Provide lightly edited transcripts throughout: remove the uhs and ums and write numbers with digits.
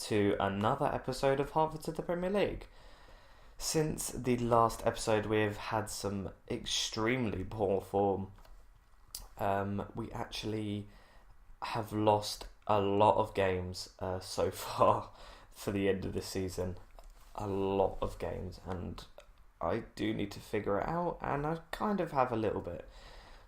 to another episode of Hertford to the Premier League. Since the last episode, we've had some extremely poor form. We actually have lost a lot of games so far for the end of the season. A lot of games, and I do need to figure it out, and I kind of have a little bit.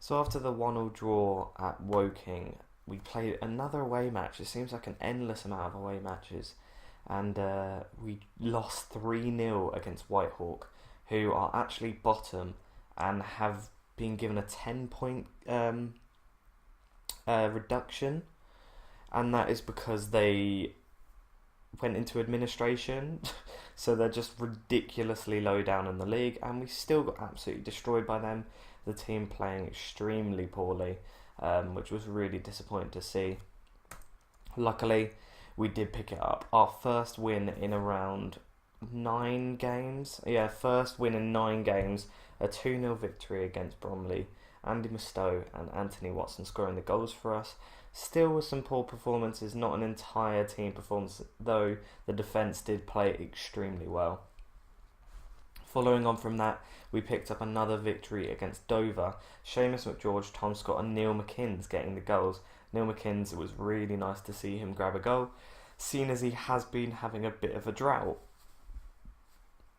So after the 1-1 draw at Woking, we played another away match. It seems like an endless amount of away matches. And we lost 3-0 against Whitehawk, who are actually bottom and have been given a 10-point reduction. And that is because they went into administration. So they're just ridiculously low down in the league. And we still got absolutely destroyed by them. The team playing extremely poorly, which was really disappointing to see. Luckily, we did pick it up. Our first win in around 9 games. Yeah, first win in 9 games. A 2-0 victory against Bromley. Andy Mustoe and Anthony Watson scoring the goals for us. Still with some poor performances, not an entire team performance, though the defence did play extremely well. Following on from that, we picked up another victory against Dover. Seamus McGeorge, Tom Scott and Neil McKinns getting the goals. Neil McKinns, it was really nice to see him grab a goal, seeing as he has been having a bit of a drought.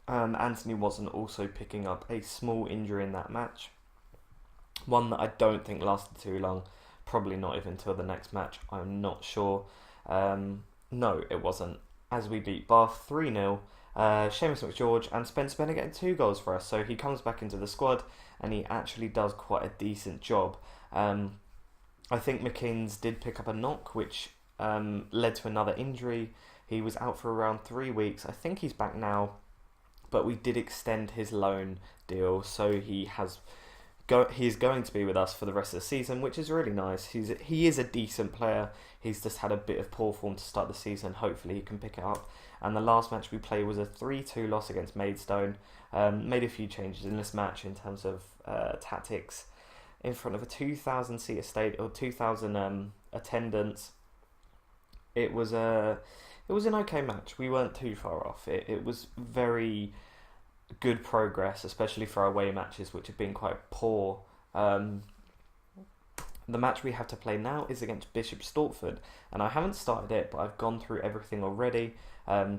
Anthony Watson also picking up a small injury in that match. One that I don't think lasted too long. Probably not even till the next match. I'm not sure. No, it wasn't. As we beat Bath 3-0. Seamus McGeorge and Spencer Bennett getting 2 goals for us. So he comes back into the squad and he actually does quite a decent job. I think McKinns did pick up a knock, which led to another injury. He was out for around 3 weeks. I think he's back now, but we did extend his loan deal, so he is going to be with us for the rest of the season, which is really nice. He is a decent player. He's just had a bit of poor form to start the season. Hopefully he can pick it up. And the last match we played was a 3-2 loss against Maidstone. Made a few changes in this match in terms of tactics. In front of a 2,000 seat estate or 2,000 attendance, it was an okay match. We weren't too far off. It was very good progress, especially for our away matches, which have been quite poor. The match we have to play now is against Bishop Stortford, and I haven't started it, but I've gone through everything already,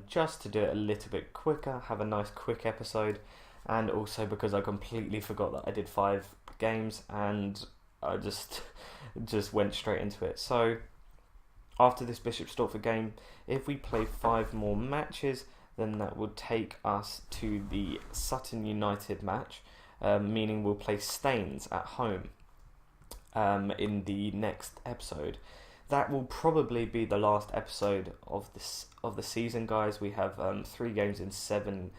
just to do it a little bit quicker, have a nice quick episode, and also because I completely forgot that I did 5 games, and I just went straight into it. So after this Bishop Stortford game, if we play 5 more matches, then that would take us to the Sutton United match, meaning we'll play Staines at home in the next episode. That will probably be the last episode of the season, guys. We have 3 games in 7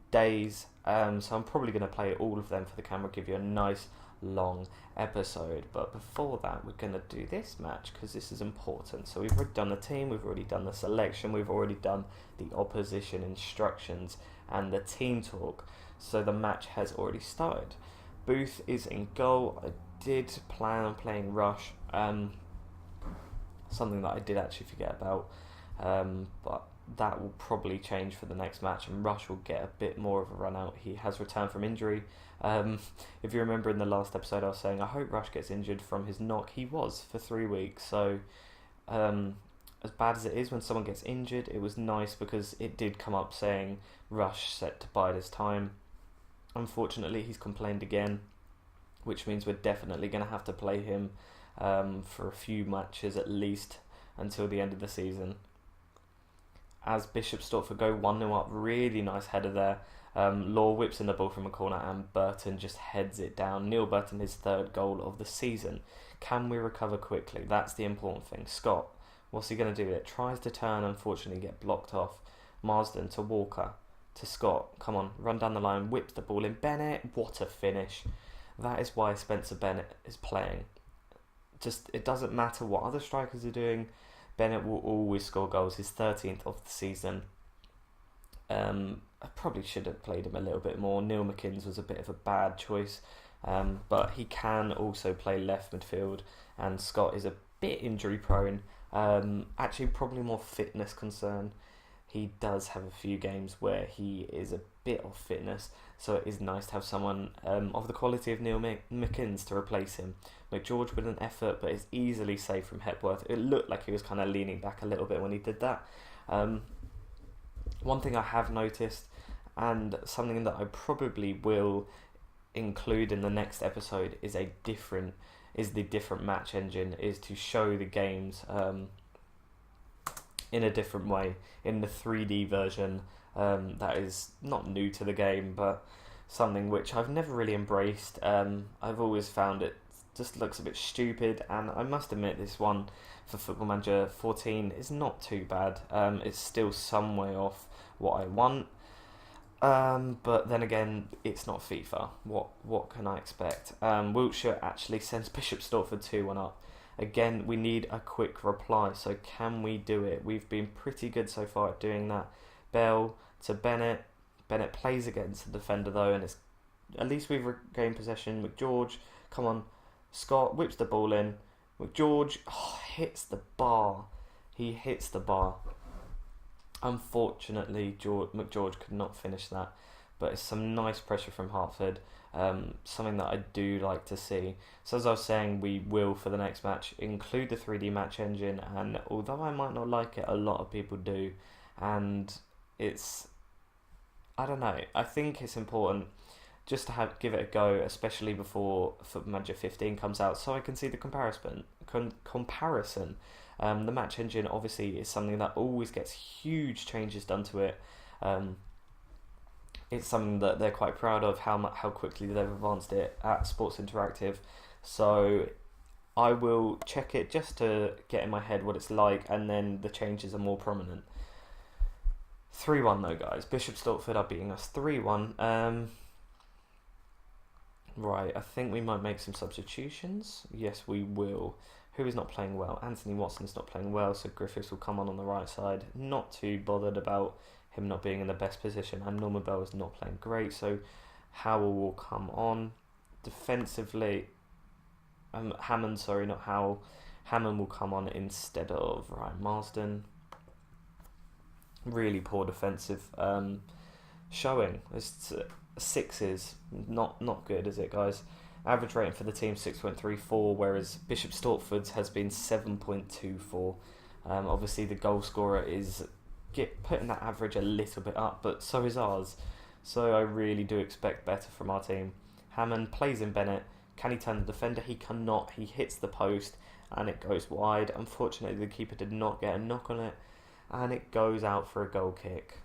days, so I'm probably going to play all of them for the camera, give you a nice long episode. But before that, we're going to do this match because this is important. So we've already done the team, we've already done the selection, we've already done the opposition instructions and the team talk. So the match has already started. Booth is in goal. I did plan on playing Rush, something that I did actually forget about, but that will probably change for the next match, and Rush will get a bit more of a run out. He has returned from injury. If you remember in the last episode, I was saying I hope Rush gets injured from his knock. He was for 3 weeks, so as bad as it is when someone gets injured, it was nice because it did come up saying Rush set to bide his time. Unfortunately, he's complained again, which means we're definitely going to have to play him for a few matches at least until the end of the season. As Bishop Stortford go 1-0 up, really nice header there. Law whips in the ball from a corner and Burton just heads it down. Neil Burton, his 3rd goal of the season. Can we recover quickly? That's the important thing. Scott, what's he going to do with it? Tries to turn, unfortunately get blocked off. Marsden to Walker, to Scott. Come on, run down the line, whips the ball in. Bennett, what a finish. That is why Spencer Bennett is playing. Just, it doesn't matter what other strikers are doing. Bennett will always score goals. His 13th of the season. I probably should have played him a little bit more. Neil McKinns was a bit of a bad choice, but he can also play left midfield, and Scott is a bit injury prone. Actually, probably more fitness concern. He does have a few games where he is a bit off fitness, so it is nice to have someone of the quality of Neil McInnes to replace him. McGeorge with an effort, but is easily saved from Hepworth. It looked like he was kind of leaning back a little bit when he did that. One thing I have noticed, and something that I probably will include in the next episode, is the different match engine, is to show the games in a different way in the 3D version. That is not new to the game, but something which I've never really embraced. I've always found it just looks a bit stupid, and I must admit this one for Football Manager 14 is not too bad. It's still some way off what I want, but then again, it's not FIFA. What can I expect? Wiltshire actually sends Bishop Stortford 2-1 up. Again, we need a quick reply, so can we do it? We've been pretty good so far at doing that. Bell to Bennett. Bennett plays against the defender though, and it's at least we've regained possession. McGeorge, come on. Scott whips the ball in. McGeorge hits the bar. He hits the bar. Unfortunately, McGeorge could not finish that, but it's some nice pressure from Hertford. Something that I do like to see. So as I was saying, we will for the next match include the 3D match engine, and although I might not like it, a lot of people do, and I don't know, I think it's important just to give it a go, especially before Football Manager 15 comes out, so I can see the comparison. The match engine obviously is something that always gets huge changes done to it. It's something that they're quite proud of, how quickly they've advanced it at Sports Interactive. So I will check it just to get in my head what it's like, and then the changes are more prominent. 3-1 though, guys. Bishop Stortford are beating us 3-1. Right, I think we might make some substitutions. Yes, we will. Who is not playing well? Anthony Watson's not playing well, so Griffiths will come on the right side. Not too bothered about him not being in the best position, and Norman Bell is not playing great, so Howell will come on. Defensively, Hammond will come on instead of Ryan Marsden. Really poor defensive showing. It's sixes, not good, is it, guys? Average rating for the team 6.34, whereas Bishop Stortford's has been 7.24. Obviously, the goal scorer is putting that average a little bit up, but so is ours. So I really do expect better from our team. Hammond plays in Bennett. Can he turn the defender? He cannot. He hits the post and it goes wide. Unfortunately, the keeper did not get a knock on it, and it goes out for a goal kick.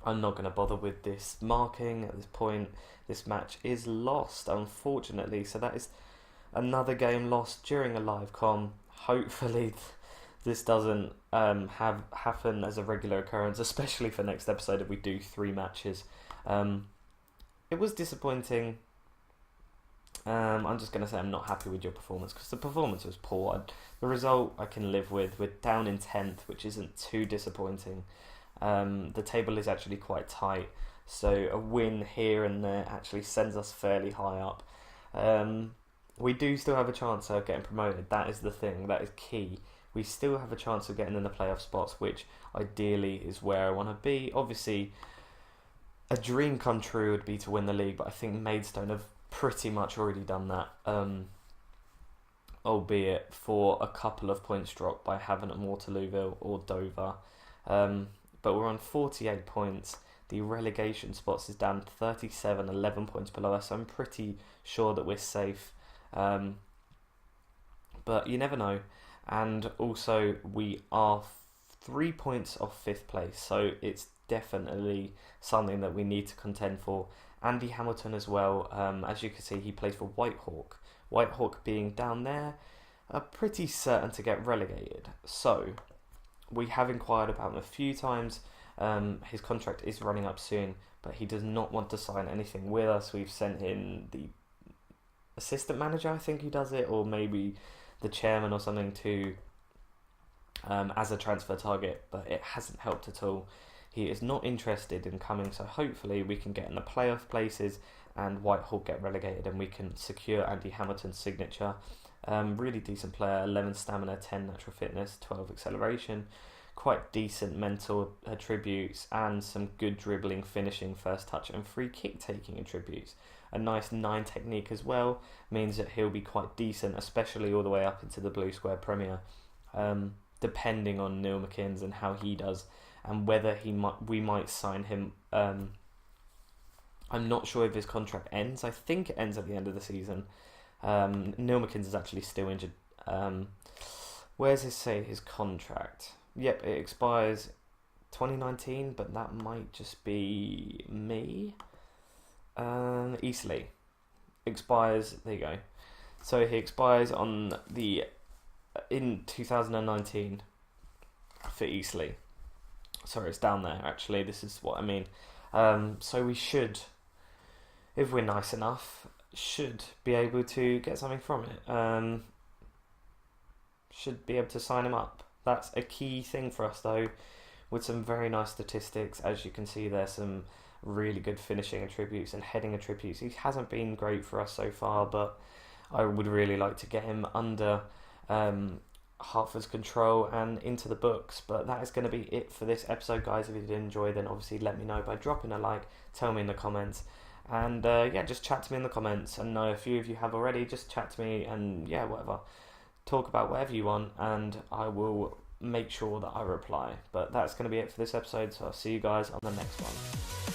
I'm not going to bother with this marking at this point. This match is lost, unfortunately. So that is another game lost during a live com. Hopefully this doesn't happen as a regular occurrence, especially for next episode if we do 3 matches. It was disappointing. I'm just going to say I'm not happy with your performance, because the performance was poor. The result I can live with. We're down in 10th, which isn't too disappointing. The table is actually quite tight, so a win here and there actually sends us fairly high up. We do still have a chance of getting promoted. That is the thing. That is key. We still have a chance of getting in the playoff spots, which ideally is where I want to be. Obviously, a dream come true would be to win the league, but I think Maidstone have pretty much already done that, albeit for a couple of points dropped by Havant and Waterlooville or Dover. But we're on 48 points. The relegation spots is down 37, 11 points below us. So I'm pretty sure that we're safe. But you never know. And also, we are 3 points off 5th place. So it's definitely something that we need to contend for. Andy Hamilton as well. As you can see, he plays for Whitehawk. Whitehawk being down there are pretty certain to get relegated. So we have inquired about him a few times. His contract is running up soon, but he does not want to sign anything with us. We've sent in the assistant manager, I think he does it, or maybe the chairman or something, to as a transfer target, but it hasn't helped at all. He is not interested in coming, so hopefully we can get in the playoff places and Whitehall get relegated and we can secure Andy Hamilton's signature. Really decent player, 11 stamina, 10 natural fitness, 12 acceleration, quite decent mental attributes, and some good dribbling, finishing, first touch and free kick taking attributes. A nice 9 technique as well, means that he'll be quite decent, especially all the way up into the Blue Square Premier, depending on Neil McKinn's and how he does, and whether we might sign him. I'm not sure if his contract ends. I think it ends at the end of the season. Neil McKinn's is actually still injured. Where's his contract? Yep, it expires 2019, but that might just be me. Eastleigh expires. There you go. So he expires in 2019 for Eastleigh. Sorry, it's down there. Actually, this is what I mean. So we should, if we're nice enough, should be able to get something from it. Should be able to sign him up. That's a key thing for us, though, with some very nice statistics. As you can see, there's some really good finishing attributes and heading attributes. He hasn't been great for us so far, but I would really like to get him under Hertford's control and into the books. But that is going to be it for this episode, guys. If you did enjoy, then obviously let me know by dropping a like, tell me in the comments, and just chat to me in the comments. And know a few of you have already. Just chat to me and whatever. Talk about whatever you want, and I will make sure that I reply. But that's going to be it for this episode, so I'll see you guys on the next one.